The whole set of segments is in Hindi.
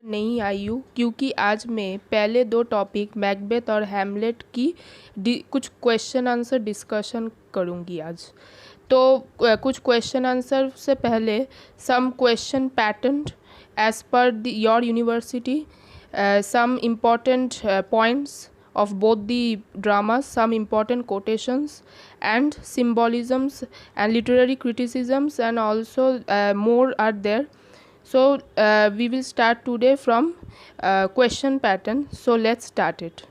नहीं आई हूँ क्योंकि आज मैं पहले दो टॉपिक मैकबेथ और हैमलेट की कुछ क्वेश्चन आंसर डिस्कशन करूँगी आज। तो कुछ क्वेश्चन आंसर से पहले some question pattern as per your university, some important points of both the dramas, some important quotations and symbolisms and literary criticisms, and also more are there. So we will start today from question pattern. So let's start it.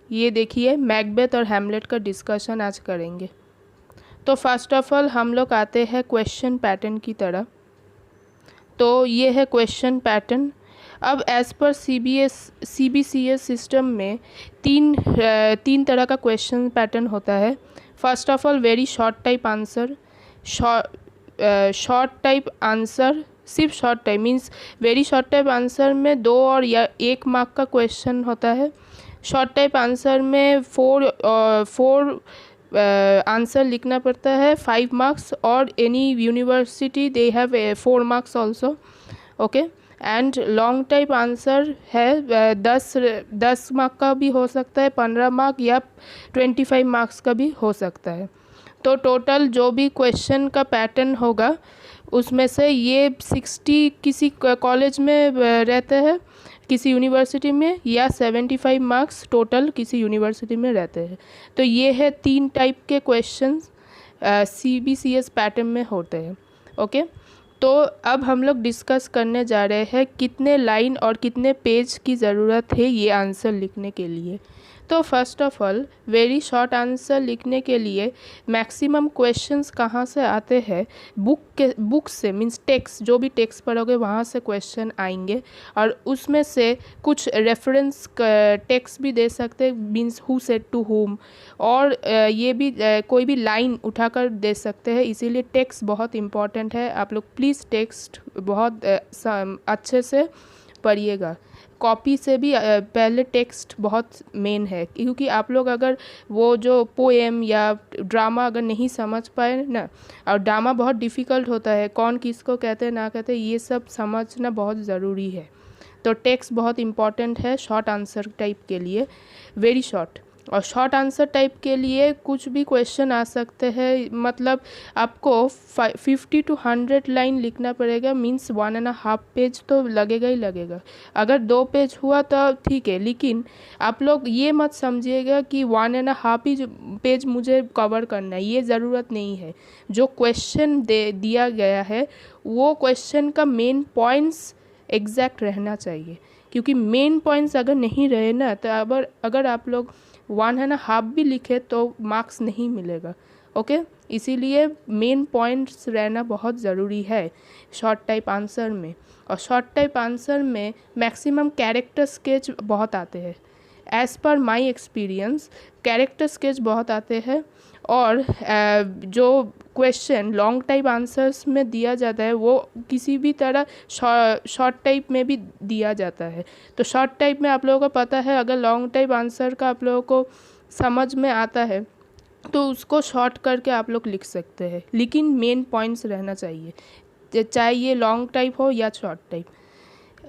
ये देखिए, मैकबेथ और हैमलेट का डिस्कशन आज करेंगे। तो फर्स्ट ऑफ ऑल हम लोग आते हैं क्वेश्चन पैटर्न की तरह। तो ये है क्वेश्चन पैटर्न। अब एज़ पर CBCS सिस्टम में तीन तरह का क्वेश्चन पैटर्न होता है। First of all very short type answer. Short type answer सिर्फ short type means very short type answer में 2 और या 1 मार्क का क्वेश्चन होता है। शॉर्ट टाइप आंसर में फोर आंसर लिखना पड़ता है, 5 मार्क्स, और any university they have 4 marks also. Okay, and long type answer है 10 मार्क का भी हो सकता है, 15 मार्क या 25 मार्क्स का भी हो सकता है। तो टोटल जो भी क्वेश्चन का पैटर्न होगा उसमें से ये 60 किसी कॉलेज में रहते हैं, किसी यूनिवर्सिटी में, या 75 मार्क्स टोटल किसी यूनिवर्सिटी में रहते हैं। तो ये है 3 टाइप के क्वेश्चंस CBCS पैटर्न में होते हैं। ओके, तो अब हम लोग डिस्कस करने जा रहे हैं कितने लाइन और कितने पेज की ज़रूरत है ये आंसर लिखने के लिए। तो first of all very short answer लिखने के लिए मैक्सिमम क्वेश्चंस कहाँ से आते हैं, बुक से, मीन्स टेक्स्ट, जो भी टेक्स्ट पढ़ोगे वहाँ से क्वेश्चन आएंगे, और उसमें से कुछ रेफरेंस टेक्स्ट भी दे सकते हैं, means who said to whom, और ये भी कोई भी लाइन उठाकर दे सकते हैं। इसीलिए टेक्स्ट बहुत इम्पॉर्टेंट है। आप लोग प्लीज़ टेक्स्ट बहुत अच्छे से पढ़िएगा। कॉपी से भी पहले टेक्स्ट बहुत मेन है, क्योंकि आप लोग अगर वो जो पोएम या ड्रामा अगर नहीं समझ पाए ना, और ड्रामा बहुत डिफ़िकल्ट होता है, कौन किसको कहते हैं ना कहते हैं, ये सब समझना बहुत ज़रूरी है। तो टेक्स्ट बहुत इम्पॉर्टेंट है शॉर्ट आंसर टाइप के लिए, वेरी शॉर्ट। और शॉर्ट आंसर टाइप के लिए कुछ भी क्वेश्चन आ सकते हैं, मतलब आपको 50 to 100 लाइन लिखना पड़ेगा, मीन्स 1.5 पेज तो लगेगा ही लगेगा। अगर 2 पेज हुआ तो ठीक है, लेकिन आप लोग ये मत समझिएगा कि 1.5 ही पेज मुझे कवर करना है, ये ज़रूरत नहीं है। जो क्वेश्चन दिया गया है वो क्वेश्चन का मेन पॉइंट्स एग्जैक्ट रहना चाहिए, क्योंकि मेन पॉइंट्स अगर नहीं रहे ना तो अगर आप लोग 1.5 भी लिखे तो मार्क्स नहीं मिलेगा। ओके, इसीलिए मेन पॉइंट्स रहना बहुत ज़रूरी है शॉर्ट टाइप आंसर में। और शॉर्ट टाइप आंसर में मैक्सिमम कैरेक्टर स्केच बहुत आते हैं। As per my experience character sketch बहुत आते हैं, और जो क्वेश्चन लॉन्ग टाइप आंसर्स में दिया जाता है वो किसी भी तरह शॉर्ट टाइप में भी दिया जाता है। तो शॉर्ट टाइप में आप लोगों को पता है, अगर लॉन्ग टाइप आंसर का आप लोगों को समझ में आता है तो उसको शॉर्ट करके आप लोग लिख सकते हैं, लेकिन मेन पॉइंट्स रहना चाहिए, चाहे ये लॉन्ग टाइप हो या शॉर्ट टाइप।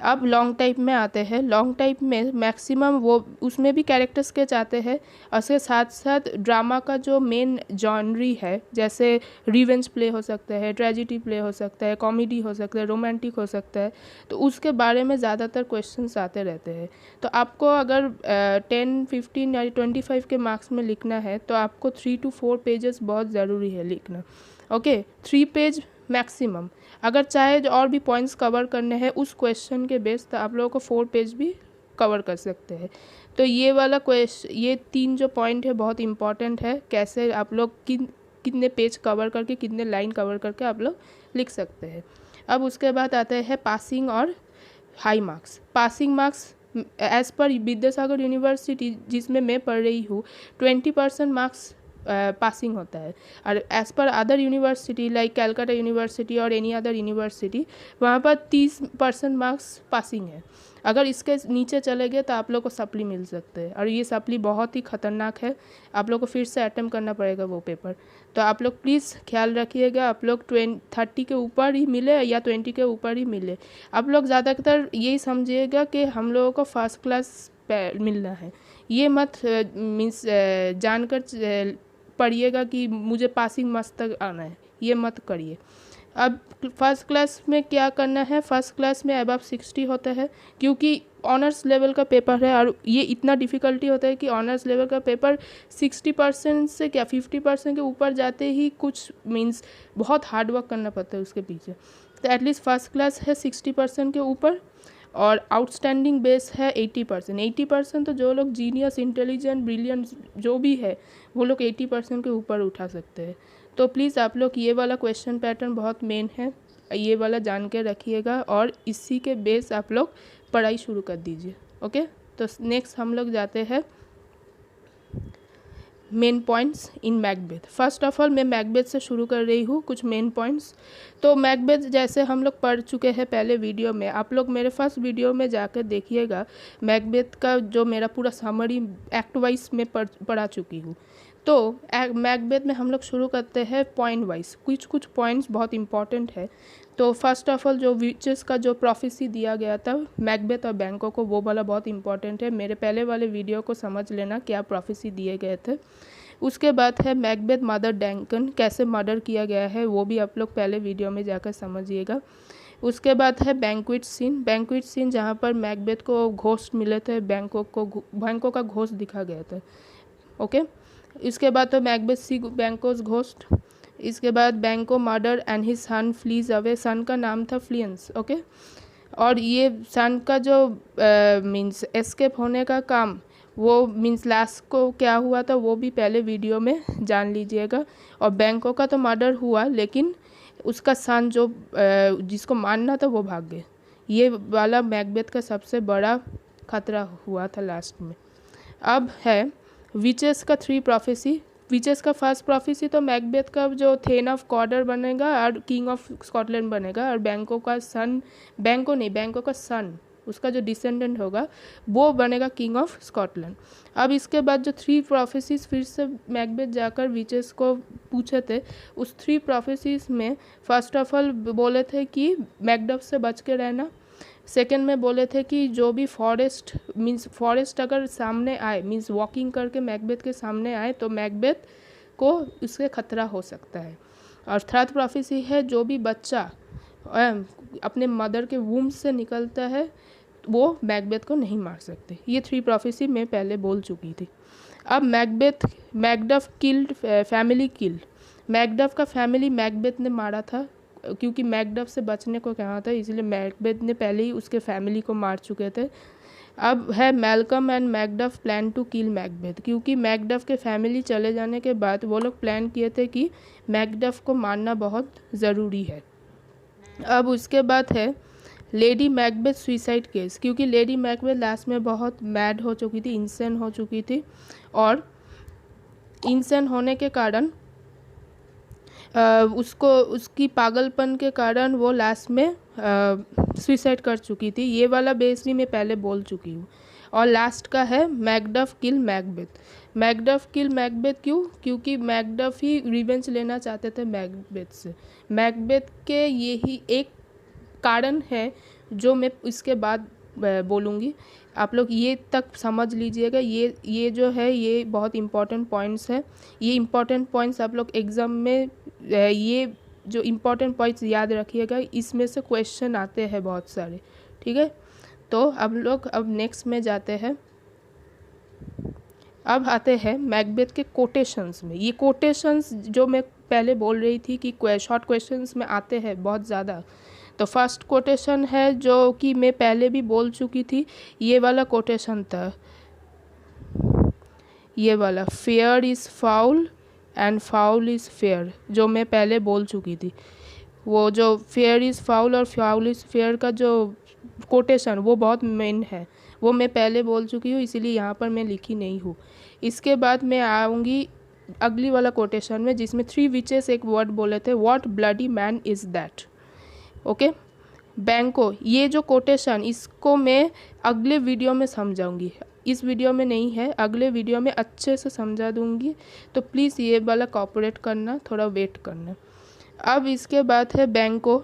अब लॉन्ग टाइप में आते हैं। लॉन्ग टाइप में मैक्सिमम वो उसमें भी कैरेक्टर स्केच आते हैं, और उसके साथ साथ ड्रामा का जो मेन जॉनरी है, जैसे रिवेंज प्ले हो सकता है, ट्रेजिडी प्ले हो सकता है, कॉमेडी हो सकता है, रोमांटिक हो सकता है, तो उसके बारे में ज़्यादातर क्वेश्चंस आते रहते हैं। तो आपको अगर 10, 15 या 25 के मार्क्स में लिखना है तो आपको 3 to 4 पेजेस बहुत ज़रूरी है लिखना। Okay, 3 page maximum. अगर चाहे और भी पॉइंट्स कवर करने हैं उस क्वेश्चन के बेस तो आप लोगों को 4 पेज भी कवर कर सकते हैं। तो ये वाला ये 3 जो पॉइंट है बहुत इंपॉर्टेंट है, कैसे आप लोग कितने पेज कवर करके, कितने लाइन कवर करके आप लोग लिख सकते हैं। अब उसके बाद आते हैं पासिंग और high marks. Passing marks as per Vidyasagar university जिसमें मैं पढ़ रही हूँ 20% मार्क्स पासिंग होता है। और as per other university like Calcutta university और एनी अदर यूनिवर्सिटी, वहाँ पर 30% मार्क्स पासिंग है। अगर इसके नीचे चले गए तो आप लोग को सप्ली मिल सकते हैं, और ये सप्ली बहुत ही ख़तरनाक है, आप लोग को फिर से अटेम्प्ट करना पड़ेगा वो पेपर। तो आप लोग प्लीज़ ख्याल रखिएगा, आप लोग 30 के ऊपर ही मिले या 20 के ऊपर ही मिले। आप लोग ज़्यादातर यही समझिएगा कि हम लोगों को फर्स्ट क्लास मिलना है, ये मत मीन्स जानकर पढ़िएगा कि मुझे पासिंग मार्क्स तक आना है, ये मत करिए। अब फर्स्ट क्लास में क्या करना है, फर्स्ट क्लास में अबव 60 होता है, क्योंकि ऑनर्स लेवल का पेपर है, और ये इतना डिफ़िकल्टी होता है कि ऑनर्स लेवल का पेपर 60% से क्या 50% के ऊपर जाते ही कुछ मीन्स बहुत हार्ड वर्क करना पड़ता है उसके पीछे। तो एटलीस्ट फर्स्ट क्लास है 60% के ऊपर, और आउटस्टैंडिंग बेस है 80%। 80% तो जो लोग जीनियस, इंटेलिजेंट, ब्रिलियंट जो भी है वो लोग 80% के ऊपर उठा सकते हैं। तो प्लीज़ आप लोग ये वाला क्वेश्चन पैटर्न बहुत मेन है, ये वाला जान के रखिएगा, और इसी के बेस आप लोग पढ़ाई शुरू कर दीजिए। ओके, तो नेक्स्ट हम लोग जाते हैं main points in Macbeth. First of all मैं मैकबेथ से शुरू कर रही हूँ कुछ मेन पॉइंट्स। तो मैकबेथ जैसे हम लोग पढ़ चुके हैं पहले वीडियो में, आप लोग मेरे फर्स्ट वीडियो में जाकर देखिएगा, मैकबेथ का जो मेरा पूरा समरी एक्ट वाइज में पढ़ा चुकी हूँ। तो मैकबेथ में हम लोग शुरू करते हैं पॉइंट वाइज, कुछ पॉइंट्स बहुत इंपॉर्टेंट है। तो फर्स्ट ऑफ ऑल जो विचेस का जो प्रोफेसी दिया गया था मैकबेथ और बैंको को, वो वाला बहुत इंपॉर्टेंट है, मेरे पहले वाले वीडियो को समझ लेना क्या प्रोफेसी दिए गए थे। उसके बाद है मैकबेथ मदर डंकन, कैसे मर्डर किया गया है वो भी आप लोग पहले वीडियो में जाकर समझिएगा। उसके बाद है बैंक्वेट सीन जहाँ पर मैकबेथ को घोस्ट मिले थे, बैंको का घोस्ट दिखा गया था। ओके, इसके बाद तो मैकबेथ सी बैंकोस घोस्ट। इसके बाद Banquo murder and his son flees away, son का नाम था फ्लियंस। ओके, और ये सन का जो मीन्स एस्केप होने का काम, वो मीन्स लास्ट को क्या हुआ था वो भी पहले वीडियो में जान लीजिएगा। और बैंको का तो मर्डर हुआ, लेकिन उसका सन जो जिसको मारना था वो भाग गए। ये वाला मैकबेथ का सबसे बड़ा खतरा हुआ था लास्ट में। अब है विचेस का 3 प्रोफेसी। विचेस का फर्स्ट प्रोफेसी तो मैकबेथ का जो थेन ऑफ कॉर्डर बनेगा और किंग ऑफ स्कॉटलैंड बनेगा, और बैंको का सन उसका जो डिसेंडेंट होगा वो बनेगा किंग ऑफ स्कॉटलैंड। अब इसके बाद जो 3 प्रोफेसीज फिर से मैकबेथ जाकर विचेस को पूछे थे, उस 3 प्रोफेसीज में फर्स्ट ऑफ ऑल बोले थे कि मैकडफ से बच के रहना। सेकेंड में बोले थे कि जो भी फॉरेस्ट अगर सामने आए, मीन्स वॉकिंग करके मैकबेथ के सामने आए तो मैकबेथ को उससे खतरा हो सकता है। और थर्ड प्रोफेसी है जो भी बच्चा अपने मदर के वूम्ब से निकलता है वो मैकबेथ को नहीं मार सकते। ये 3 प्रोफेसी मैं पहले बोल चुकी थी। अब Macduff killed family killed, Macduff का फैमिली मैकबेथ ने मारा था, क्योंकि मैकडफ से बचने को कहा था, इसलिए मैकबेथ ने पहले ही उसके फैमिली को मार चुके थे। अब है Malcolm and Macduff plan to kill Macbeth, क्योंकि मैकडफ के फैमिली चले जाने के बाद वो लोग प्लान किए थे कि मैकडफ को मारना बहुत ज़रूरी है। अब उसके बाद है लेडी मैकबेथ सुइसाइड केस, क्योंकि लेडी मैकबेथ लास्ट में बहुत मैड हो चुकी थी, इंसेन हो चुकी थी, और इंसेन होने के कारण उसकी पागलपन के कारण वो लास्ट में सुइसाइड कर चुकी थी। ये वाला बेस भी मैं पहले बोल चुकी हूँ। और लास्ट का है मैकडफ किल मैकबेथ। मैकडफ किल मैकबेथ क्यों? क्योंकि मैकडफ ही रिवेंज लेना चाहते थे मैकबेथ से। मैकबेथ के यही एक कारण है जो मैं इसके बाद बोलूँगी, आप लोग ये तक समझ लीजिएगा। ये जो है ये बहुत इम्पॉर्टेंट पॉइंट्स है। ये इम्पॉर्टेंट पॉइंट्स आप लोग एग्ज़ाम में ये जो इम्पॉर्टेंट पॉइंट्स याद रखिएगा, इसमें से क्वेश्चन आते हैं बहुत सारे, ठीक है। तो अब नेक्स्ट में जाते हैं। अब आते हैं मैकबेथ के कोटेशंस में। ये कोटेशंस जो मैं पहले बोल रही थी कि शॉर्ट क्वेश्चंस में आते हैं बहुत ज़्यादा। तो फर्स्ट कोटेशन है जो कि मैं पहले भी बोल चुकी थी, ये वाला कोटेशन था, ये वाला fair is foul and foul is fair, जो मैं पहले बोल चुकी थी। वो जो फेयर इज़ फाउल और फाउल इज़ फेयर का जो कोटेशन वो बहुत मेन है, वो मैं पहले बोल चुकी हूँ, इसीलिए यहाँ पर मैं लिखी नहीं हूँ। इसके बाद मैं आऊँगी अगली वाला कोटेशन में, जिसमें 3 विचेस एक वर्ड बोले थे, what bloody man is that. Okay, बैंको, ये जो कोटेशन इसको मैं अगले वीडियो में समझाऊंगी, इस वीडियो में नहीं है, अगले वीडियो में अच्छे से समझा दूंगी, तो प्लीज़ ये वाला कॉपरेट करना, थोड़ा वेट करना। अब इसके बाद है बैंको।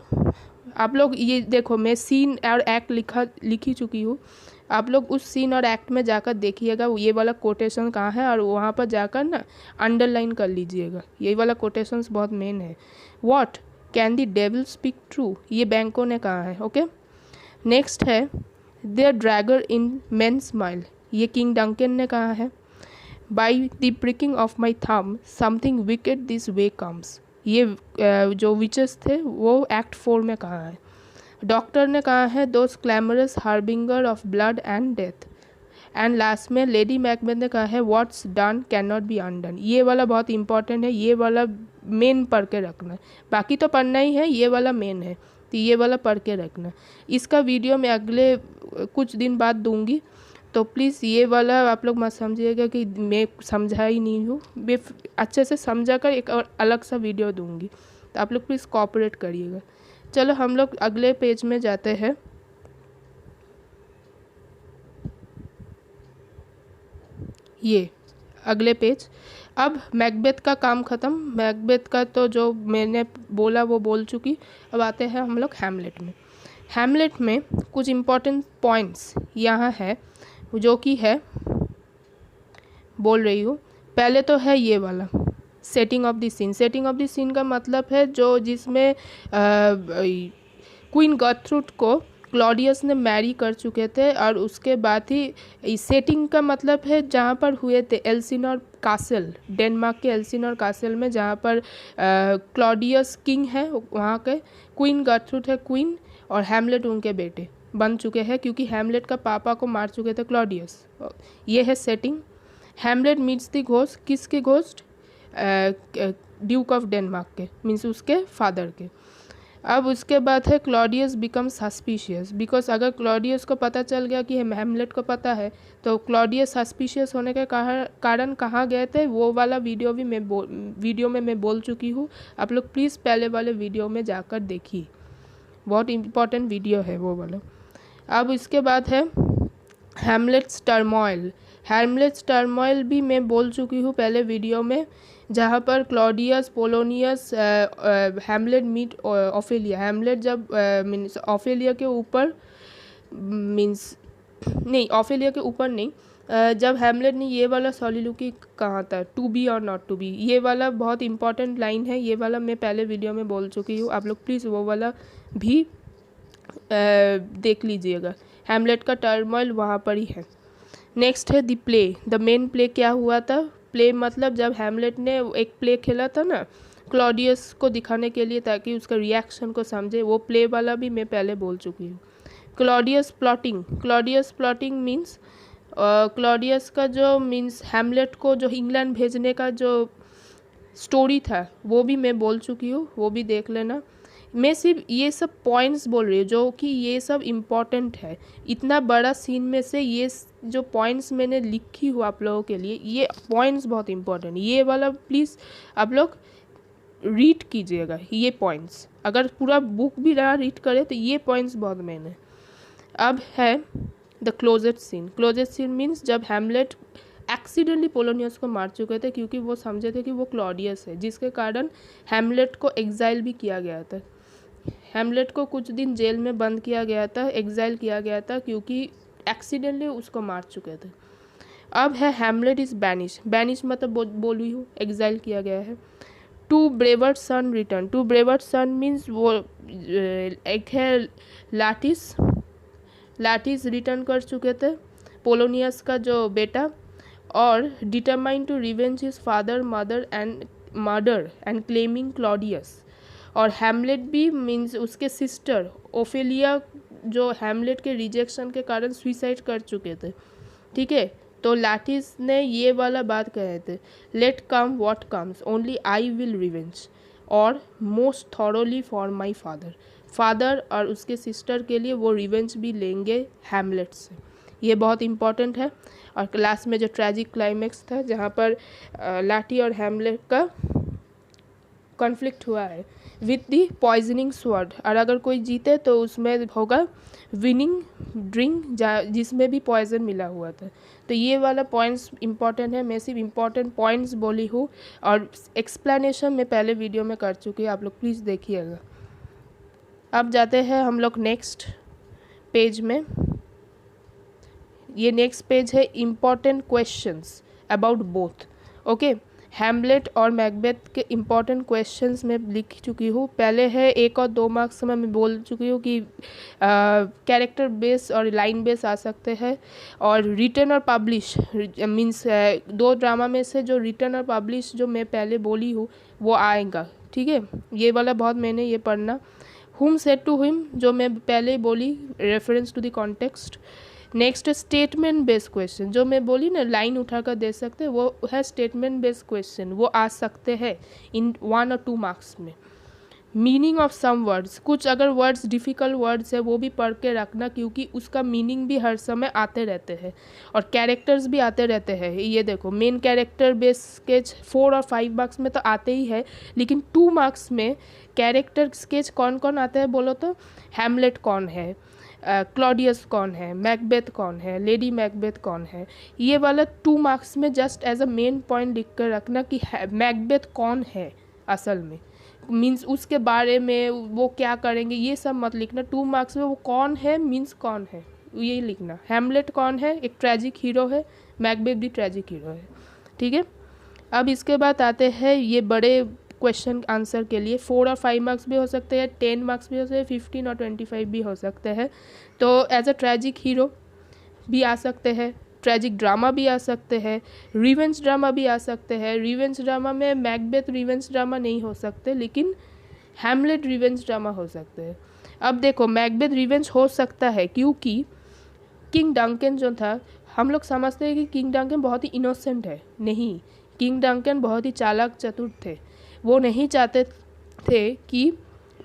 आप लोग ये देखो, मैं सीन और एक्ट लिख ही चुकी हूँ, आप लोग उस सीन और एक्ट में जाकर देखिएगा ये वाला कोटेशन कहाँ है, और वहाँ पर जाकर ना अंडरलाइन कर लीजिएगा, ये वाला कोटेशंस बहुत मेन है। What can the devil speak true, ये बैंको ने कहा है। ओके, नेक्स्ट है there dagger in men smile, ये किंग डंकन ने कहा है। By the pricking of my thumb something wicked this way comes, ये जो विचेस थे वो एक्ट 4 में कहा है। डॉक्टर ने कहा है those clamorous harbinger of blood and death. And last में लेडी मैकबेथ ने कहा है what's done can not be undone. ये वाला बहुत इंपॉर्टेंट है, ये वाला मेन पढ़ के रखना, बाकी तो पढ़ना ही है, ये वाला मेन है, तो ये वाला पढ़ के रखना। इसका वीडियो मैं अगले कुछ दिन बाद दूंगी, तो प्लीज़ ये वाला आप लोग मत समझिएगा कि मैं समझा ही नहीं हूँ, मैं अच्छे से समझा कर एक और अलग सा वीडियो दूंगी, तो आप लोग प्लीज़ कोऑपरेट करिएगा। चलो हम लोग अगले पेज में जाते हैं। ये अगले पेज। अब मैकबेथ का काम ख़त्म, मैकबेथ का तो जो मैंने बोला वो बोल चुकी। अब आते हैं हम लोग हैमलेट में। हैमलेट में कुछ इम्पोर्टेंट पॉइंट्स यहाँ है जो कि है, बोल रही हूँ। पहले तो है ये वाला setting of the scene. Setting of the scene का मतलब है जो जिसमें क्वीन गर्थरूड को क्लॉडियस ने मैरी कर चुके थे, और उसके बाद ही सेटिंग का मतलब है जहाँ पर हुए थे एल्सिनोर कासल, डेनमार्क के एल्सिनोर कासल में, जहाँ पर क्लॉडियस किंग है वहाँ के, क्वीन गर्थरूड है क्वीन, और हैमलेट उनके बेटे बन चुके हैं, क्योंकि हैमलेट का पापा को मार चुके थे क्लॉडियस। ये है setting. Hamlet meets the ghost, किसके घोस्ट? ड्यूक ऑफ डेनमार्क के, मीन्स उसके फादर के। अब उसके बाद है क्लॉडियस बिकम सस्पिशियस, बिकॉज अगर क्लॉडियस को पता चल गया कि हैमलेट को पता है, तो क्लॉडियस सस्पिशियस होने के कारण कहाँ गए थे, वो वाला वीडियो भी वीडियो में मैं बोल चुकी हूँ। आप लोग प्लीज़ पहले वाले वीडियो में जाकर देखिए, बहुत इम्पॉर्टेंट वीडियो है वो वाला। अब इसके बाद है हैमलेट्स टर्मोइल। हैमलेट्स टर्मोइल भी मैं बोल चुकी हूँ पहले वीडियो में, जहाँ पर Claudius, Polonius, Hamlet meet Ophelia. Hamlet जब मीन्स ऑफेलिया के ऊपर, मीन्स नहीं ऑफेलिया के ऊपर नहीं, जब हैमलेट ने ये वाला सॉलिलोक्वी कहा था, टू बी और नॉट टू बी, ये वाला बहुत इंपॉर्टेंट लाइन है, ये वाला मैं पहले वीडियो में बोल चुकी हूँ। आप लोग प्लीज़ वो वाला भी देख लीजिएगा। हैमलेट का टर्मोइल वहाँ पर ही है। नेक्स्ट है the play. The main play क्या हुआ था? प्ले मतलब जब हैमलेट ने एक प्ले खेला था ना क्लॉडियस को दिखाने के लिए, ताकि उसका रिएक्शन को समझे, वो प्ले वाला भी मैं पहले बोल चुकी हूँ। Claudius plotting. Claudius plotting means Claudius का जो मीन्स हैमलेट को जो इंग्लैंड भेजने का जो स्टोरी था वो भी मैं बोल चुकी हूँ, वो भी देख लेना। मैं सिर्फ ये सब पॉइंट्स बोल रही हूँ जो कि ये सब इम्पॉर्टेंट है। इतना बड़ा सीन में से ये जो पॉइंट्स मैंने लिखी हूँ आप लोगों के लिए, ये पॉइंट्स बहुत इम्पॉर्टेंट। ये वाला प्लीज़ आप लोग रीड कीजिएगा, ये पॉइंट्स। अगर पूरा बुक भी ना रीड करें तो ये पॉइंट्स बहुत मेन है। अब है the closet scene. Closet scene means जब हैमलेट एक्सीडेंटली पोलोनियस को मार चुके थे, क्योंकि वो समझे थे कि वो क्लॉडियस है, जिसके कारण हैमलेट को एग्जाइल भी किया गया था। हैमलेट को कुछ दिन जेल में बंद किया गया था, एग्जाइल किया गया था, क्योंकि एक्सीडेंटली उसको मार चुके थे। अब है हैमलेट इज़ बैनिश। बैनिश मतलब बोली हूँ, एग्जाइल किया गया है। Two bereaved son return. Two bereaved son means वो एक है लाटिस। लाटिस रिटर्न कर चुके थे, पोलोनियस का जो बेटा, और determine to revenge his father mother and murder and claiming Claudius. और हैमलेट भी मीन्स उसके सिस्टर ओफेलिया जो हैमलेट के रिजेक्शन के कारण सुसाइड कर चुके थे। ठीक है, तो लाटिस ने ये वाला बात कहे थे, let come what comes only I will revenge और most thoroughly for my father. Father और उसके सिस्टर के लिए वो रिवेंज भी लेंगे हैमलेट से। ये बहुत इम्पॉर्टेंट है। और लास्ट में जो ट्रेजिक क्लाइमेक्स था जहाँ पर लाठी और हैमलेट का कॉन्फ्लिक्ट हुआ है विथ दी पॉइजनिंग स्वॉर्ड, और अगर कोई जीते तो उसमें होगा विनिंग ड्रिंक जिसमें भी पॉइजन मिला हुआ था। तो ये वाला पॉइंट्स इंपॉर्टेंट है, मैं सिर्फ इम्पॉर्टेंट पॉइंट्स बोली हूँ और एक्सप्लेनेशन मैं पहले वीडियो में कर चुकी हूँ, आप लोग प्लीज़ देखिएगा। अब जाते हैं हम लोग नेक्स्ट पेज में। ये नेक्स्ट पेज है important questions about both. Okay, Hamlet और मैकबेथ के इम्पॉर्टेंट क्वेश्चंस मैं लिख चुकी हूँ। पहले है 1 और 2 मार्क्स में मैं बोल चुकी हूँ कि कैरेक्टर बेस और लाइन बेस आ सकते हैं, और रिटन और पब्लिश मीन्स 2 ड्रामा में से जो रिटन और पब्लिश जो मैं पहले बोली हूँ वो आएगा। ठीक है, ये वाला बहुत मैंने ये पढ़ना। हुम सेड टू हिम जो मैं पहले ही बोली, reference to the context. Next statement based question, जो मैं बोली ना लाइन उठा कर दे सकते हैं, वो है स्टेटमेंट बेस्ड क्वेश्चन, वो आ सकते हैं इन 1 और 2 मार्क्स में। मीनिंग ऑफ सम वर्ड्स, कुछ अगर वर्ड्स डिफ़िकल्ट वर्ड्स है वो भी पढ़ के रखना, क्योंकि उसका मीनिंग भी हर समय आते रहते हैं और कैरेक्टर्स भी आते रहते हैं। ये देखो मेन कैरेक्टर बेस स्केच 4 और 5 मार्क्स में तो आते ही है, लेकिन 2 मार्क्स में कैरेक्टर स्केच कौन कौन आता है बोलो तो, हैमलेट कौन है, क्लॉडियस कौन है, मैकबेथ कौन है, लेडी मैकबेथ कौन है। ये वाला 2 मार्क्स में just as a main point लिख कर रखना कि मैकबेथ कौन है असल में, मीन्स उसके बारे में वो क्या करेंगे ये सब मत लिखना। 2 मार्क्स में वो कौन है मीन्स कौन है यही लिखना। हैमलेट कौन है, एक ट्रेजिक हीरो है, मैकबेथ भी ट्रेजिक हीरो है। ठीक है, अब इसके बाद आते हैं ये बड़े क्वेश्चन आंसर के लिए। 4 और 5 मार्क्स भी हो सकते हैं, 10 मार्क्स भी हो सकते हैं, 15 और 25 भी हो सकते हैं। तो एज अ ट्रेजिक हीरो भी आ सकते हैं, ट्रेजिक ड्रामा भी आ सकते हैं, रिवेंज ड्रामा भी आ सकते हैं। रिवेंज ड्रामा में मैकबेथ रिवेंज ड्रामा नहीं हो सकते, लेकिन हैमलेट रिवेंज ड्रामा हो सकते हैं। अब देखो मैकबेथ रिवेंज हो सकता है क्योंकि किंग डंकन जो था, हम लोग समझते हैं कि किंग डंकन बहुत ही इनोसेंट है, नहीं, किंग डंकन बहुत ही चालाक चतुर थे। वो नहीं चाहते थे कि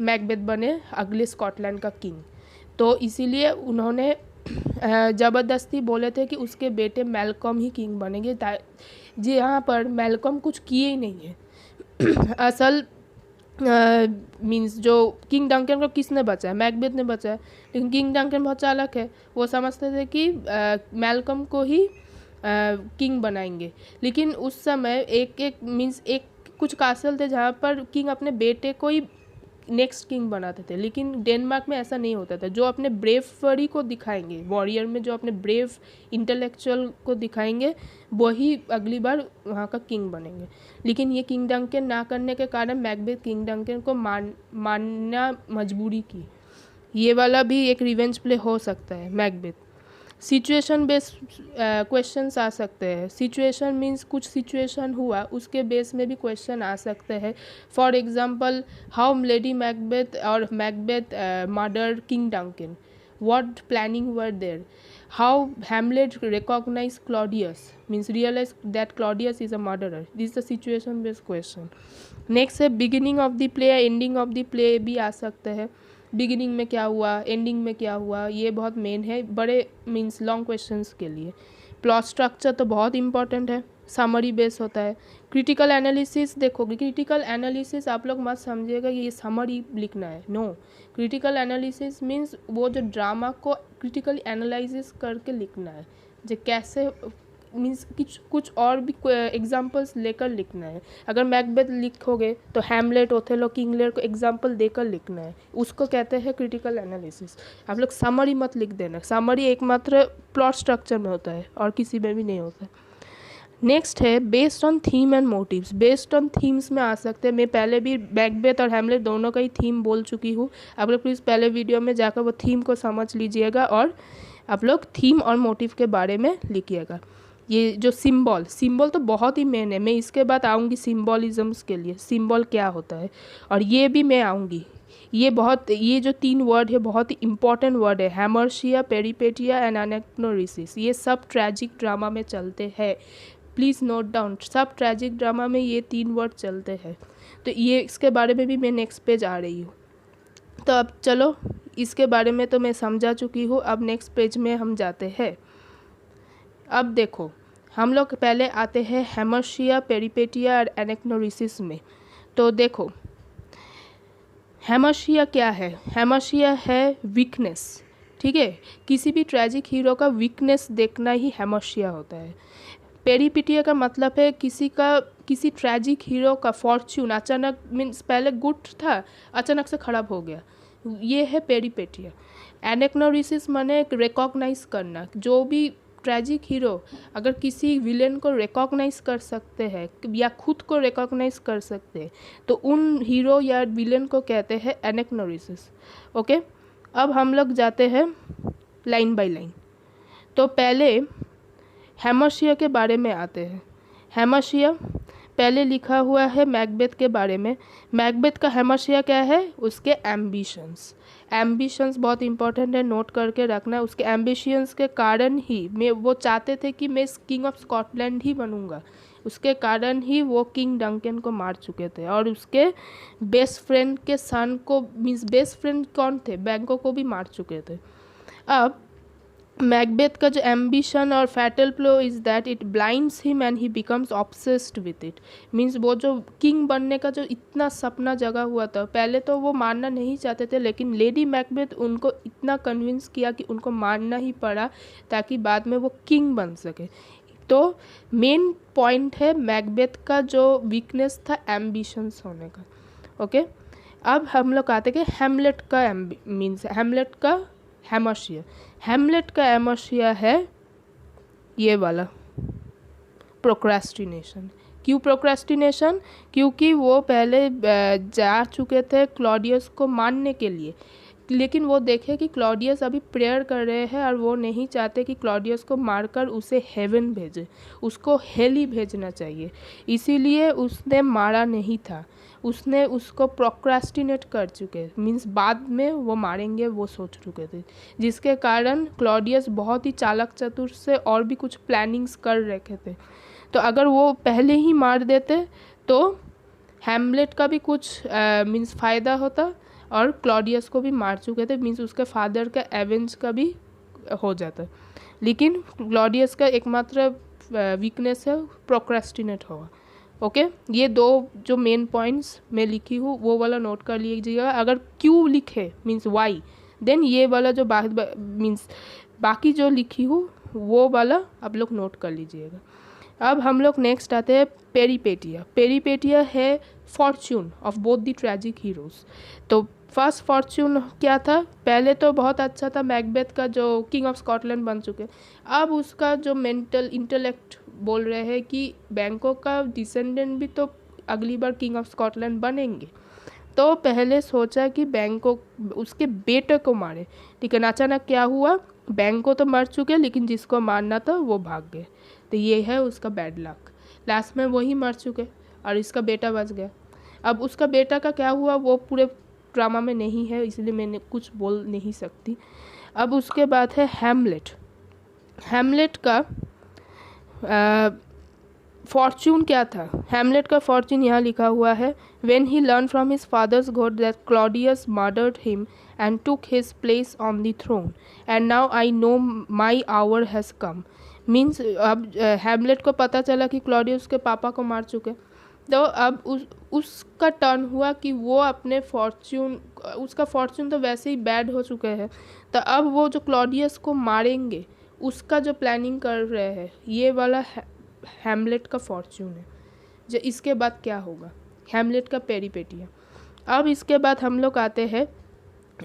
मैकबेथ बने अगले स्कॉटलैंड का किंग, तो इसीलिए उन्होंने ज़बरदस्ती बोले थे कि उसके बेटे मैल्कम ही किंग बनेंगे। जी यहाँ पर मैल्कम कुछ किए ही नहीं है असल मींस जो किंग डंकन को किसने बचाया, मैकबेथ ने बचाया, लेकिन किंग डंकन बहुत चालाक है, वो समझते थे कि मैल्कम को ही किंग बनाएंगे। लेकिन उस समय एक कुछ कासल थे जहाँ पर किंग अपने बेटे को ही नेक्स्ट किंग बनाते थे, लेकिन डेनमार्क में ऐसा नहीं होता था। जो अपने ब्रेवरी को दिखाएंगे वॉरियर में, जो अपने ब्रेव इंटेलेक्चुअल को दिखाएंगे वही अगली बार वहाँ का किंग बनेंगे। लेकिन ये किंग डंकन ना करने के कारण मैकबेथ किंग डंकन को मानना मजबूरी की। ये वाला भी एक रिवेंज प्ले हो सकता है मैकबेथ। सिचुएशन बेस्ड क्वेश्चंस आ सकते हैं। सिचुएशन मीन्स कुछ सिचुएशन हुआ उसके बेस में भी क्वेश्चन आ सकते हैं। For example how lady Macbeth और Macbeth murder king Duncan, what planning were there, how Hamlet recognise Claudius means realise that Claudius is a murderer. This the situation based question. Next है beginning of the play, ending of the play भी आ सकते हैं। बिगिनिंग में क्या हुआ, एंडिंग में क्या हुआ, ये बहुत मेन है बड़े मीन्स लॉन्ग क्वेश्चंस के लिए। प्लॉट स्ट्रक्चर तो बहुत इंपॉर्टेंट है, समरी बेस होता है। क्रिटिकल एनालिसिस देखोगे, क्रिटिकल एनालिसिस आप लोग मत समझिएगा कि ये समरी लिखना है, नो। क्रिटिकल एनालिसिस मीन्स वो जो ड्रामा को क्रिटिकली एनालिसिस करके लिखना है, जो कैसे मीन्स कुछ और भी एग्जांपल्स लेकर लिखना है। अगर मैकबेथ लिखोगे तो हैमलेट, ओथेलो, किंग लियर को एग्जांपल देकर लिखना है, उसको कहते हैं क्रिटिकल एनालिसिस। आप लोग समरी मत लिख देना, समरी एकमात्र प्लॉट स्ट्रक्चर में होता है और किसी में भी नहीं होता। नेक्स्ट है based on theme and motives. Based on themes में आ सकते हैं, मैं पहले भी मैकबेथ और हैमलेट दोनों का ही थीम बोल चुकी हूँ। आप लोग प्लीज़ पहले वीडियो में जाकर वो थीम को समझ लीजिएगा और आप लोग थीम और मोटिव के बारे में लिखिएगा। ये जो सिंबल तो बहुत ही मेन है, मैं इसके बाद आऊँगी सिंबॉलिज्म्स के लिए, सिंबल क्या होता है, और ये भी मैं आऊँगी। ये जो 3 वर्ड है बहुत ही इंपॉर्टेंट वर्ड है, हैमर्शिया, पेरिपेटिया एंड एनेक्नोरिसिस। ये सब ट्रेजिक ड्रामा में चलते हैं, प्लीज़ नोट डाउन, सब ट्रेजिक ड्रामा में ये 3 वर्ड चलते हैं। तो ये इसके बारे में भी मैं नेक्स्ट पेज आ रही हूँ। तो अब चलो, इसके बारे में तो मैं समझा चुकी हूँ, अब नेक्स्ट पेज में हम जाते हैं। अब देखो, हम लोग पहले आते हैं हेमर्शिया, पेरिपेटिया और एनेक्नोरिसिस में। तो देखो, हेमर्शिया क्या है? हेमर्शिया है वीकनेस, ठीक है। किसी भी ट्रेजिक हीरो का वीकनेस देखना ही हेमर्शिया होता है। पेरिपेटिया का मतलब है किसी ट्रेजिक हीरो का फॉर्च्यून अचानक, मीन्स पहले गुड था, अचानक से ख़राब हो गया, ये है पेरिपेटिया। एनेक्नोरिसिस माने रिकॉग्नाइज करना। जो भी ट्रेजिक हीरो अगर किसी विलेन को रिकॉग्नाइज कर सकते हैं या खुद को रिकॉग्नाइज कर सकते हैं तो उन हीरो या विलेन को कहते हैं एनेक्नोरिसिस। ओके, अब हम लोग जाते हैं लाइन बाय लाइन। तो पहले हेमर्शिया के बारे में आते हैं। हेमर्शिया पहले लिखा हुआ है मैकबेथ के बारे में। मैकबेथ का हेमर्शिया क्या है? उसके एम्बिशंस। एम्बिशंस बहुत इंपॉर्टेंट है, नोट करके रखना। उसके एम्बिशंस के कारण ही वो चाहते थे कि मैं किंग ऑफ स्कॉटलैंड ही बनूंगा। उसके कारण ही वो किंग डंकन को मार चुके थे और उसके बेस्ट फ्रेंड के सन को, मीन्स बेस्ट फ्रेंड कौन थे, बैंको को भी मार चुके थे। अब मैकबेथ का जो एम्बिशन और fatal flaw is that it blinds him and he becomes obsessed with it. Means वो जो किंग बनने का जो इतना सपना जगा हुआ था, पहले तो वो मारना नहीं चाहते थे, लेकिन लेडी मैकबेथ उनको इतना कन्विंस किया कि उनको मारना ही पड़ा ताकि बाद में वो किंग बन सके। तो मेन पॉइंट है मैकबेथ का जो वीकनेस था एम्बिशंस होने का। ओके, अब हम लोग आते हैं हेमलेट का मीन्स हेमलेट का हेमर्शिया। हेमलेट का हेमर्शिया है ये वाला, प्रोक्रेस्टिनेशन। क्यों प्रोक्रेस्टिनेशन? क्योंकि वो पहले जा चुके थे क्लॉडियस को मारने के लिए, लेकिन वो देखे कि क्लॉडियस अभी प्रेयर कर रहे हैं और वो नहीं चाहते कि क्लॉडियस को मारकर उसे हेवन भेजे, उसको हेल ही भेजना चाहिए। इसीलिए उसने मारा नहीं था, उसने उसको प्रोक्रेस्टिनेट कर चुके, मीन्स बाद में वो मारेंगे वो सोच चुके थे, जिसके कारण क्लॉडियस बहुत ही चालाक चतुर से और भी कुछ प्लानिंग्स कर रखे थे। तो अगर वो पहले ही मार देते तो हैमलेट का भी कुछ मीन्स फ़ायदा होता और क्लॉडियस को भी मार चुके थे, मीन्स उसके फादर का एवेंज का भी हो जाता। लेकिन क्लॉडियस का एकमात्र वीकनेस है प्रोक्रेस्टिनेट होगा। ओके, ये दो जो मेन पॉइंट्स मैं लिखी हूँ वो वाला नोट कर लीजिएगा। अगर क्यों लिखे मीन्स वाई, देन ये वाला जो मीन्स बाकी जो लिखी हूँ वो वाला आप लोग नोट कर लीजिएगा। अब हम लोग नेक्स्ट आते हैं पेरिपेटिया। पेरिपेटिया है Fortune of both the tragic heroes. तो फर्स्ट फॉर्च्यून क्या था? पहले तो बहुत अच्छा था, मैकबेथ का जो किंग ऑफ स्कॉटलैंड बन चुके। अब उसका जो मेंटल इंटेलेक्ट बोल रहे हैं कि बैंको का डिसेंडेंट भी तो अगली बार किंग ऑफ स्कॉटलैंड बनेंगे। तो पहले सोचा कि बैंको उसके बेटे को मारे, लेकिन अचानक क्या हुआ, बैंको तो मर चुके लेकिन जिसको मारना था वो भाग गए। तो ये है उसका बैड लक, लास्ट में वही मर चुके और इसका बेटा बच गया। अब उसका बेटा का क्या हुआ वो पूरे ड्रामा में नहीं है, इसलिए मैंने कुछ बोल नहीं सकती। अब उसके बाद है हैमलेट। हैमलेट का फॉर्च्यून क्या था? हैमलेट का फॉर्च्यून यहाँ लिखा हुआ है, when he learn from his father's god that Claudius murdered him and took his place on the throne and now I know my hour has come. Means अब हैमलेट को पता चला कि क्लॉडियस के पापा को मार चुके, तो अब उसका टर्न हुआ कि वो अपने फॉर्च्यून, उसका फॉर्च्यून तो वैसे ही बैड हो चुके हैं, तो अब वो जो क्लॉडियस को मारेंगे उसका जो प्लानिंग कर रहे हैं, ये वाला हैमलेट का फॉर्च्यून है। जो इसके बाद क्या होगा, हैमलेट का पेरिपेटिया। अब इसके बाद हम लोग आते हैं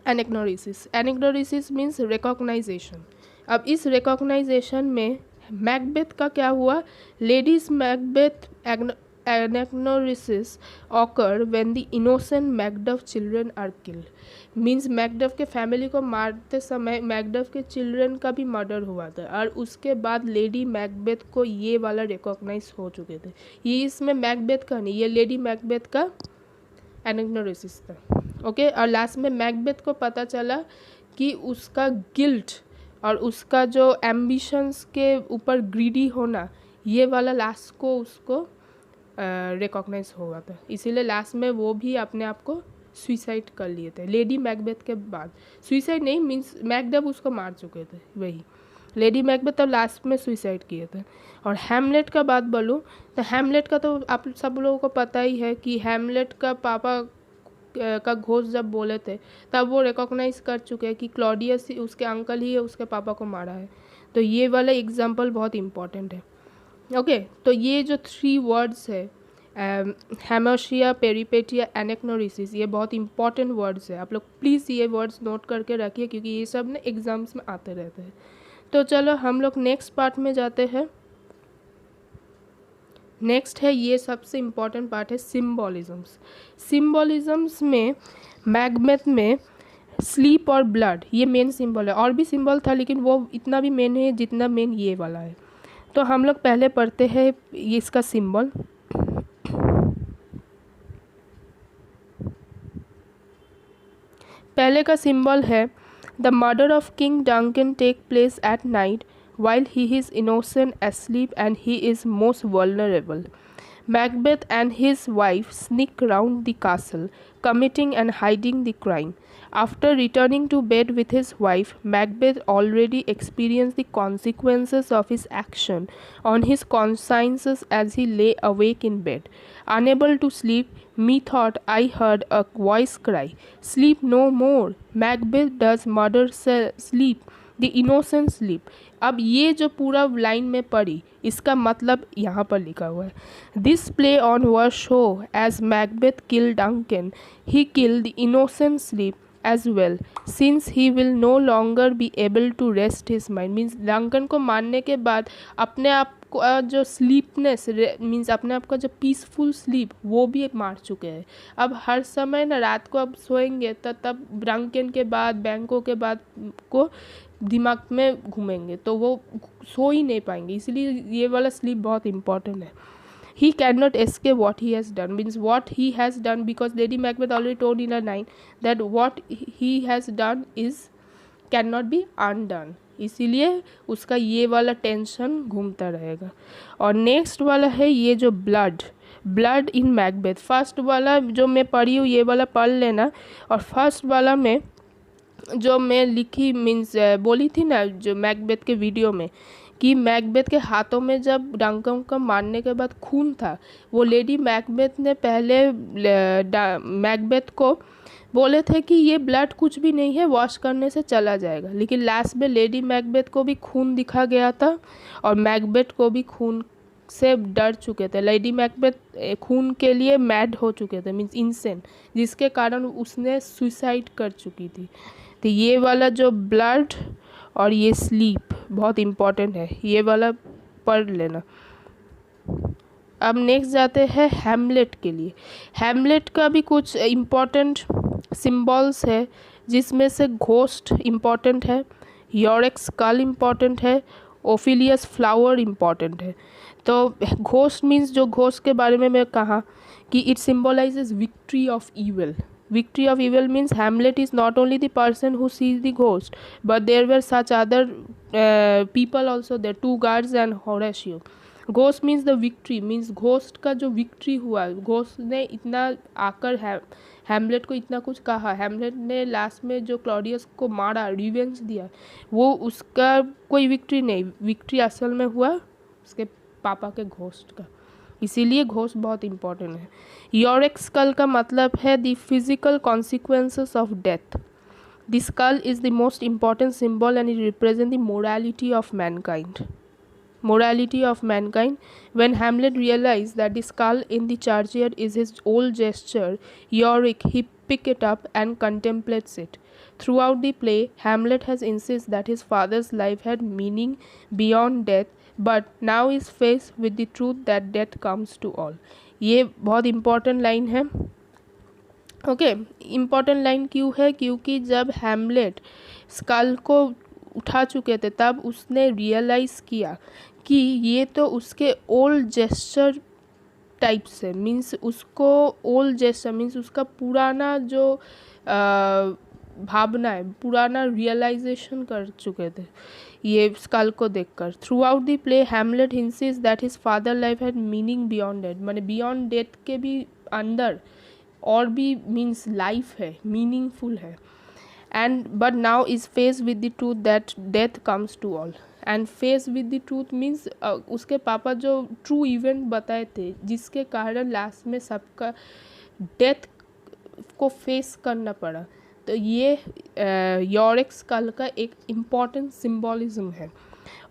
एनेक्नोरिसिस। एनेक्नोरिसिस मीन्स रिकॉग्नाइजेशन। अब इस रिकॉग्नाइजेशन में मैकबेथ का क्या हुआ, ladies Macbeth anagnorisis occur when the innocent Macduff children are killed. Means Macduff के फैमिली को मारते समय मैकडफ के चिल्ड्रन का भी मर्डर हुआ था और उसके बाद लेडी मैकबेथ को ये वाला रिकॉग्नाइज हो चुके थे। ये इसमें मैकबेथ का नहीं, ये लेडी मैकबेथ का एनेक्नोरिसिस था। ओके, और लास्ट में मैकबेथ को पता चला कि उसका गिल्ट और उसका जो एम्बिशंस के ऊपर ग्रीडी होना, ये वाला लास्ट को उसको रिकॉग्नाइज हुआ था, इसीलिए लास्ट में वो भी अपने आप को सुइसाइड कर लिए थे। लेडी मैकबेथ के बाद सुइसाइड नहीं, मीन्स मैकडफ उसको मार चुके थे वही। लेडी मैकबेथ तो लास्ट में सुसाइड किए थे। और हैमलेट का बात बोलूँ तो हैमलेट का तो आप सब लोगों को पता ही है कि हैमलेट का पापा का घोस्ट जब बोले थे तब वो रिकॉग्नाइज कर चुके हैं कि क्लॉडियस उसके अंकल ही है उसके पापा को मारा है। तो ये वाला एग्जाम्पल बहुत इम्पॉर्टेंट है। ओके, तो ये जो 3 वर्ड्स है हेमोशिया, पेरिपेटिया, एनेक्नोरिसिस, ये बहुत इंपॉर्टेंट वर्ड्स है। आप लोग प्लीज़ ये वर्ड्स नोट करके रखिए क्योंकि ये सब ना एग्जाम्स में आते रहते हैं। तो चलो हम लोग नेक्स्ट पार्ट में जाते हैं। नेक्स्ट है, ये सबसे इम्पॉर्टेंट पार्ट है सिम्बॉलिज्म्स। सिम्बॉलिज्म्स में मैकबेथ में स्लीप और ब्लड ये मेन सिंबल है। और भी सिंबल था लेकिन वो इतना भी मेन है जितना मेन ये वाला है। तो हम लोग पहले पढ़ते हैं ये इसका सिंबल। पहले का सिंबल है the murder of king Duncan take place at night while he is innocent asleep and he is most vulnerable. Macbeth and his wife sneak round the castle, committing and hiding the crime. After returning to bed with his wife, Macbeth already experienced the consequences of his action on his conscience as he lay awake in bed. Unable to sleep, methought I heard a voice cry, "Sleep no more! Macbeth does murder sleep, the innocent sleep." अब ये जो पूरा लाइन में पढ़ी इसका मतलब यहाँ पर लिखा हुआ है this play on word show as Macbeth kill Duncan he kill the innocent sleep as well since he will no longer be able to rest his mind. Means Duncan को मारने के बाद अपने आप को जो स्लीपनेस मीन्स अपने आप का जो पीसफुल स्लीप वो भी मार चुके हैं। अब हर समय ना रात को अब सोएंगे तो तब डंकन के बाद बैंकों के बाद को दिमाग में घूमेंगे तो वो सो ही नहीं पाएंगे। इसलिए ये वाला स्लीप बहुत इंपॉर्टेंट है। He cannot escape what he has done, means what he has done, because Lady Macbeth already told in her line that what he has done is cannot be undone। इसीलिए उसका ये वाला टेंशन घूमता रहेगा। और नेक्स्ट वाला है ये जो ब्लड इन मैकबेथ। फर्स्ट वाला जो मैं पढ़ी हूँ ये वाला पढ़ लेना। और फर्स्ट वाला में जो मैं लिखी मीन्स बोली थी ना जो मैकबेथ के वीडियो में कि मैकबेथ के हाथों में जब डंकन को मारने के बाद खून था वो लेडी मैकबेथ ने पहले मैकबेथ को बोले थे कि ये ब्लड कुछ भी नहीं है, वॉश करने से चला जाएगा। लेकिन लास्ट में लेडी मैकबेथ को भी खून दिखा गया था और मैकबेथ को भी खून से डर चुके थे। लेडी मैकबेथ खून के लिए मैड हो चुके थे मीन्स इंसेंट, जिसके कारण उसने सुसाइड कर चुकी थी। तो ये वाला जो ब्लड और ये स्लीप बहुत इम्पॉर्टेंट है, ये वाला पढ़ लेना। अब नेक्स्ट जाते हैं हैमलेट के लिए। हैमलेट का भी कुछ इम्पॉर्टेंट सिंबल्स है जिसमें से घोस्ट इम्पॉर्टेंट है, यॉरिक स्कल इम्पॉर्टेंट है, ओफिलियस फ्लावर इम्पॉर्टेंट है। तो घोस्ट मीन्स जो घोस्ट के बारे में मैं कहा कि it symbolises victory of evil. Victory of evil means Hamlet is not only the person who sees the ghost, but there were such other people also there, 2 guards and Horatio. Ghost means the victory, means ghost का जो victory हुआ, ghost ने इतना आकर हैमलेट को इतना कुछ कहा, हैमलेट ने लास्ट में जो क्लॉडियस को मारा, रिवेंज दिया, वो उसका कोई विक्ट्री नहीं, विक्ट्री असल में हुआ उसके पापा के घोस्ट का। इसीलिए घोस्ट बहुत इंपॉर्टेंट है। यॉरिक स्कल का मतलब है the physical consequences of death. The skull is the most important symbol and it represent the morality of Mankind. Morality of mankind. When Hamlet realized that the skull in the churchyard is his old gesture, Yorick, he pick it up and contemplates it. Throughout the play, Hamlet has insisted that his father's life had meaning beyond death, but now is faced with the truth that death comes to all. ये बहुत इम्पॉर्टेंट लाइन है। ओके, इम्पॉर्टेंट लाइन क्यों है? क्योंकि जब हैमलेट स्कल को उठा चुके थे तब उसने रियलाइज़ किया कि ये तो उसके ओल्ड जेस्चर टाइप से, मीन्स उसको ओल्ड जेस्चर मीन्स उसका पुराना जो भावना है, पुराना रियलाइजेशन कर चुके थे ये स्कल को देखकर। Throughout the play Hamlet insist that his father life had meaning beyond death, माने बियॉन्ड डेथ के भी अंदर और भी मीन्स लाइफ है, मीनिंगफुल है। And but now is face with the truth that death comes to all. And face with the truth means उसके पापा जो ट्रू इवेंट बताए थे जिसके कारण लास्ट में सबका डेथ को फेस करना पड़ा, तो ये यॉरिक स्कल का एक इम्पॉर्टेंट सिम्बॉलिज्म है।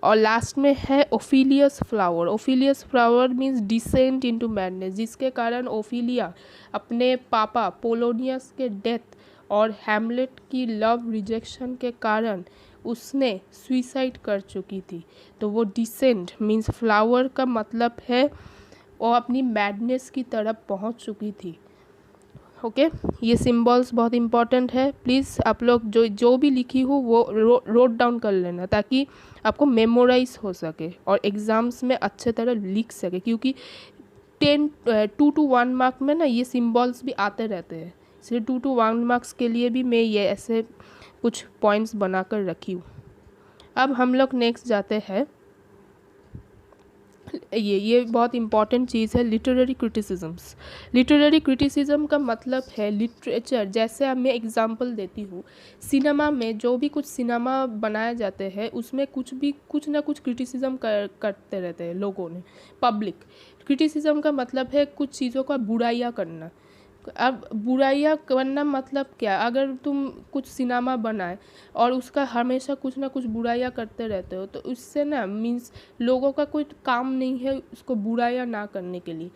और लास्ट में है Ophelia's flower. Ophelia's flower means descent into madness, जिसके कारण ओफिलिया अपने पापा पोलोनियस के डेथ और हैमलेट की लव रिजेक्शन के कारण उसने सुइसाइड कर चुकी थी। तो वो डिसेंट मीन्स फ्लावर का मतलब है वो अपनी मैडनेस की तरफ पहुंच चुकी थी। ओके ये सिम्बॉल्स बहुत इंपॉर्टेंट है, प्लीज़ आप लोग जो भी लिखी हो वो रोट डाउन कर लेना ताकि आपको मेमोराइज हो सके और एग्ज़ाम्स में अच्छे तरह लिख सके, क्योंकि 2 to 1 मार्क में ना ये सिम्बॉल्स भी आते रहते हैं, इसलिए 2 to 1 मार्क्स के लिए भी मैं ये ऐसे कुछ पॉइंट्स बनाकर रखी हूँ। अब हम लोग नेक्स्ट जाते हैं, ये बहुत इंपॉर्टेंट चीज़ है, लिटरेरी क्रिटिसिज्म्स। लिटरेरी क्रिटिसिज्म का मतलब है लिटरेचर, जैसे अब मैं एग्जांपल देती हूँ, सिनेमा में जो भी कुछ सिनेमा बनाए जाते हैं उसमें कुछ ना कुछ क्रिटिसिज्म करते रहते हैं लोगों ने, पब्लिक। क्रिटिसिज्म का मतलब है कुछ चीज़ों का बुराइयाँ करना। अब बुराइयाँ करना मतलब क्या, अगर तुम कुछ सिनेमा बनाए और उसका हमेशा कुछ ना कुछ बुराइयाँ करते रहते हो तो उससे ना मीन्स लोगों का कोई काम नहीं है उसको बुराइयाँ ना करने के लिए।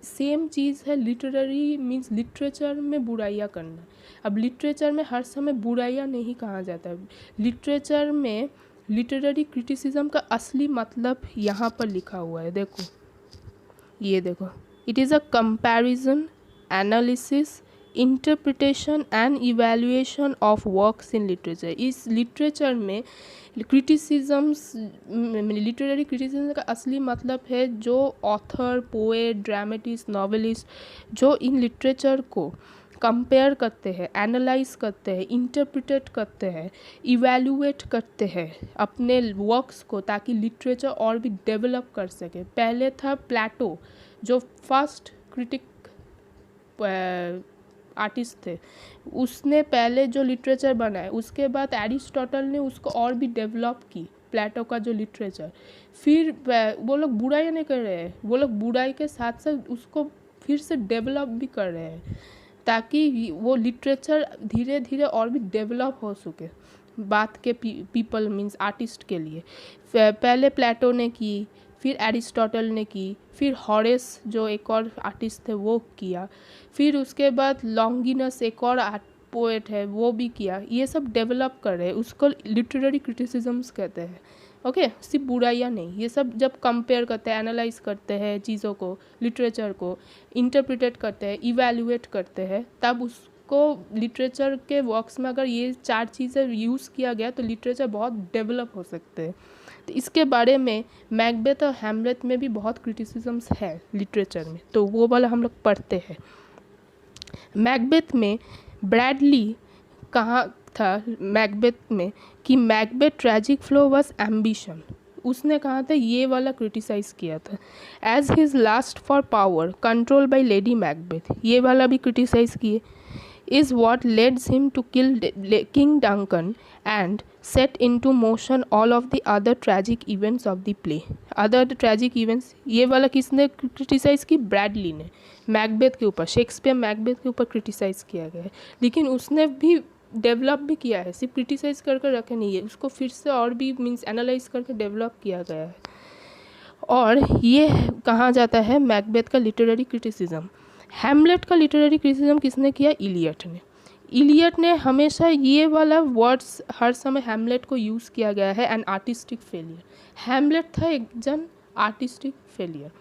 सेम चीज़ है लिटरेरी मीन्स लिटरेचर में बुराइयाँ करना। अब लिटरेचर में हर समय बुराइयाँ नहीं कहा जाता, लिटरेचर में लिटरेरी क्रिटिसिज्म का असली मतलब यहाँ पर लिखा हुआ है, देखो ये देखो, it is a comparison, analysis, interpretation and evaluation of works in literature. इस लिटरेचर में क्रिटिसिज्म्स, लिटरेरी क्रिटिसिज्म का असली मतलब है जो ऑथर, पोएट, ड्रामेटिस्ट, नॉवेलिस्ट जो इन लिटरेचर को कंपेयर करते हैं, एनालाइज करते हैं, इंटरप्रिटेट करते हैं, इवैल्यूएट करते हैं अपने वर्क्स को, ताकि लिटरेचर और भी डेवलप कर सके। पहले था प्लेटो जो फर्स्ट क्रिटिक आर्टिस्ट थे, उसने पहले जो लिटरेचर बनाया, उसके बाद एरिस्टोटल ने उसको और भी डेवलप की प्लेटो का जो लिटरेचर। फिर वो लोग बुराई नहीं कर रहे हैं, वो लोग बुराई के साथ साथ उसको फिर से डेवलप भी कर रहे हैं ताकि वो लिटरेचर धीरे धीरे और भी डेवलप हो सके बात के पीपल मीन्स आर्टिस्ट के लिए। पहले प्लेटो ने की, फिर एरिस्टोटल ने की, फिर हॉरेस जो एक और आर्टिस्ट थे वो किया, फिर उसके बाद लॉन्गिनस एक और पोएट है वो भी किया। ये सब डेवलप कर रहे हैं, उसको लिटरेरी क्रिटिसिज्म्स कहते हैं। ओके सिर्फ बुराइयाँ नहीं, ये सब जब कंपेयर करते हैं, एनालाइज करते हैं चीज़ों को, लिटरेचर को इंटरप्रिटेट करते हैं, इवैल्यूएट करते हैं, तब उसको लिटरेचर के वर्क्स में अगर ये 4 चीज़ें यूज़ किया गया तो लिटरेचर बहुत डेवलप हो सकते हैं। तो इसके बारे में मैकबेथ और हैमलेट में भी बहुत क्रिटिसिज्म्स है लिटरेचर में, तो वो वाला हम लोग पढ़ते हैं। मैकबेथ में ब्रैडली कहा था मैकबेथ में कि Macbeth tragic flaw was ambition, उसने कहा था ये वाला क्रिटिसाइज़ किया था। As his lust for power control by lady Macbeth, ये वाला भी क्रिटिसाइज़ किए। is what leads him to kill King Duncan and set into motion all of the other tragic events of the play. Other tragic events ये वाला किसने क्रिटिसाइज़ की, ब्रैडली ने मैकबेथ के ऊपर, शेक्सपियर मैकबेथ के ऊपर क्रिटिसाइज़ किया गया है, लेकिन उसने भी डेवलप भी किया है, सिर्फ क्रिटिसाइज़ करके रखे नहीं है, उसको फिर से और भी मीन्स एनालाइज करके डेवलप किया गया है। और ये कहा जाता है मैकबेथ का लिटरेरी क्रिटिसिज्म। हैमलेट का लिटरेरी क्रिटिसिज्म किसने किया, इलियट ने। इलियट ने हमेशा ये वाला वर्ड्स हर समय हैमलेट को यूज़ किया गया है, एन आर्टिस्टिक फेलियर। हैमलेट था एक जन artistic failure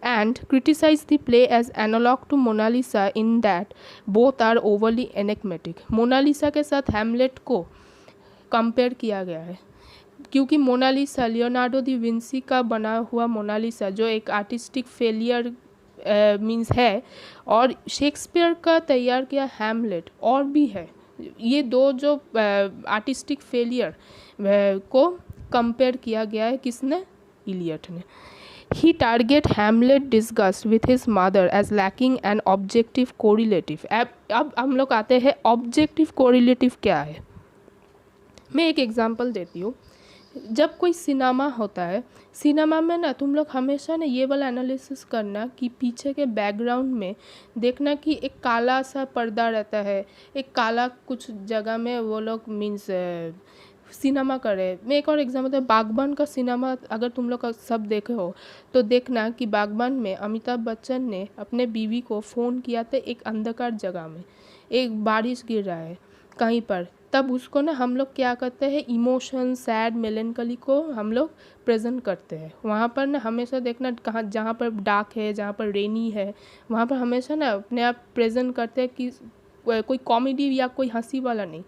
and criticize the play as analogue to Mona Lisa in that both are overly enigmatic. Mona Lisa के साथ हैमलेट को कंपेयर किया गया है क्योंकि मोनालिसा लियोनार्डो दी विंसी का बना हुआ मोनालिसा जो एक आर्टिस्टिक फेलियर मीन्स है, और शेक्सपियर का तैयार किया हैमलेट और भी है, ये दो जो आर्टिस्टिक फेलियर को कंपेयर किया गया है किसने, इलियट ने। He target Hamlet disgust with his mother as lacking an objective correlative. अब हम लोग आते हैं ऑब्जेक्टिव कोरिलेटिव क्या है। मैं एक एग्जांपल देती हूँ। जब कोई सिनेमा होता है, सिनेमा में ना तुम लोग हमेशा ना ये वाला एनालिसिस करना कि पीछे के बैकग्राउंड में देखना कि एक काला सा पर्दा रहता है, एक काला कुछ जगह में वो लोग मीन्स सिनेमा करे। मैं एक और एग्जाम्पल है, बागबान का सिनेमा अगर तुम लोग सब देखे हो तो देखना कि बागबान में अमिताभ बच्चन ने अपने बीवी को फ़ोन किया था एक अंधकार जगह में, एक बारिश गिर रहा है कहीं पर, तब उसको ना हम लोग क्या करते हैं, इमोशन सैड मेलेंकली को हम लोग प्रेजेंट करते हैं। वहाँ पर ना हमेशा देखना कहाँ जहाँ पर डार्क है, जहाँ पर रेनी है, वहाँ पर हमेशा ना अपने आप प्रेजेंट करते हैं कि कोई कॉमेडी या कोई हंसी वाला नहीं,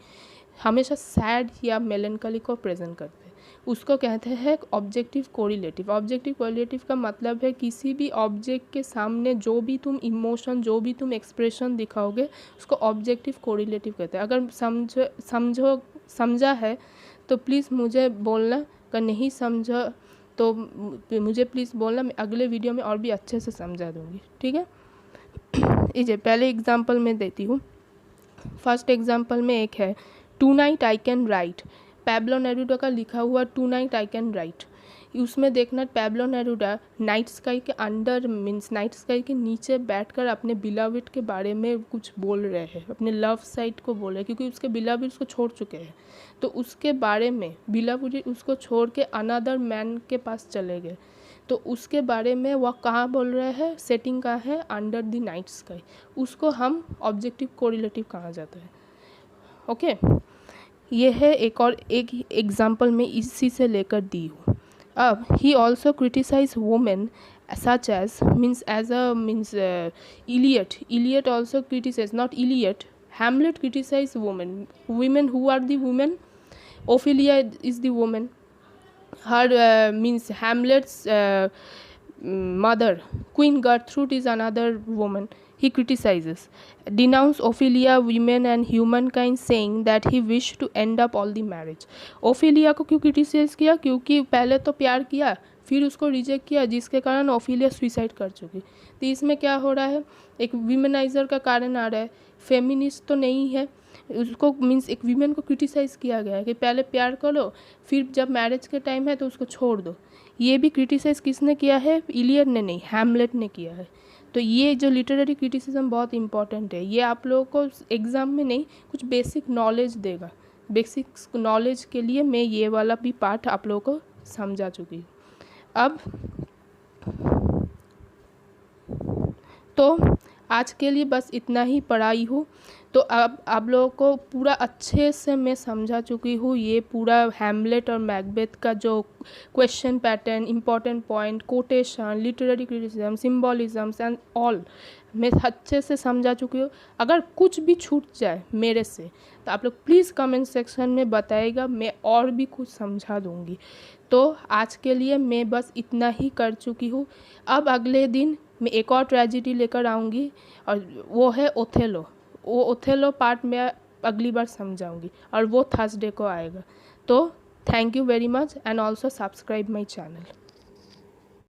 हमेशा सैड या मेलेंकली को प्रेजेंट करते हैं। उसको कहते हैं ऑब्जेक्टिव कोरिलेटिव। ऑब्जेक्टिव कोरिलेटिव का मतलब है किसी भी ऑब्जेक्ट के सामने जो भी तुम इमोशन, जो भी तुम एक्सप्रेशन दिखाओगे उसको ऑब्जेक्टिव कोरिलेटिव कहते हैं। अगर समझा है तो प्लीज़ मुझे बोलना, अगर नहीं समझा तो मुझे प्लीज़ बोलना, मैं अगले वीडियो में और भी अच्छे से समझा दूँगी, ठीक है। इसे पहले एग्जांपल में देती हूँ। फर्स्ट एग्जांपल में एक है tonight I can write, Pablo Neruda का लिखा हुआ tonight I can write. उसमें देखना पैब्लो नेरूडा नाइट स्काई के अंडर मीन्स नाइट स्काई के नीचे बैठकर अपने बिलाविड के बारे में कुछ बोल रहे हैं, अपने लव साइट को बोल रहे हैं, क्योंकि उसके बिलाविड उसको छोड़ चुके हैं। तो उसके बारे में बिलाविड उसको छोड़ के अनदर मैन के पास चले गए, तो उसके बारे में वह कहाँ बोल रहे हैं, सेटिंग कहाँ है, अंडर द नाइट स्काई। उसको हम ऑब्जेक्टिव कोरिलेटिव कहा जाता है, ओके। ये है एक और एक एग्जाम्पल में इसी से लेकर दी हूँ। अब he also criticize women such as means as a means Eliot also criticize, not Eliot, Hamlet criticize women who are the women, Ophelia is the women, her means Hamlet's mother, Queen Gertrude, is another woman. He criticizes, denounce Ophelia, women and humankind, saying that he wished to end up all the marriage. Ophelia को क्यों क्रिटिसाइज किया, क्योंकि पहले तो प्यार किया फिर उसको रिजेक्ट किया, जिसके कारण ओफिलिया सुसाइड कर चुकी। तो इसमें क्या हो रहा है, एक विमेनाइजर का कारण आ रहा है, फेमिनिस्ट तो नहीं है, उसको मीन्स एक वीमेन को क्रिटिसाइज़ किया गया है कि पहले प्यार करो फिर जब मैरिज के टाइम है तो उसको छोड़ दो। ये भी क्रिटिसाइज़ किसने किया है, इलियट ने नहीं, हैमलेट ने किया है। तो ये जो लिटरेरी क्रिटिसिज्म बहुत इंपॉर्टेंट है, ये आप लोगों को एग्ज़ाम में नहीं कुछ बेसिक नॉलेज देगा। बेसिक नॉलेज के लिए मैं ये वाला भी पार्ट आप लोगों को समझा चुकी हूँ। अब तो आज के लिए बस इतना ही पढ़ाई हूँ। तो अब आप लोगों को पूरा अच्छे से मैं समझा चुकी हूँ ये पूरा हैमलेट और मैकबेथ का जो question pattern, important point, quotation, literary criticism, symbolisms and all मैं अच्छे से समझा चुकी हूँ। अगर कुछ भी छूट जाए मेरे से तो आप लोग प्लीज़ कमेंट सेक्शन में बताइएगा, मैं और भी कुछ समझा दूँगी। तो आज के लिए मैं बस इतना ही कर चुकी हूँ। अब अगले दिन मैं एक और ट्रेजेडी लेकर आऊँगी और वो है ओथेलो। वो ओथेलो पार्ट मैं अगली बार समझाऊंगी और वो थर्सडे को आएगा। तो thank you very much and also subscribe my channel.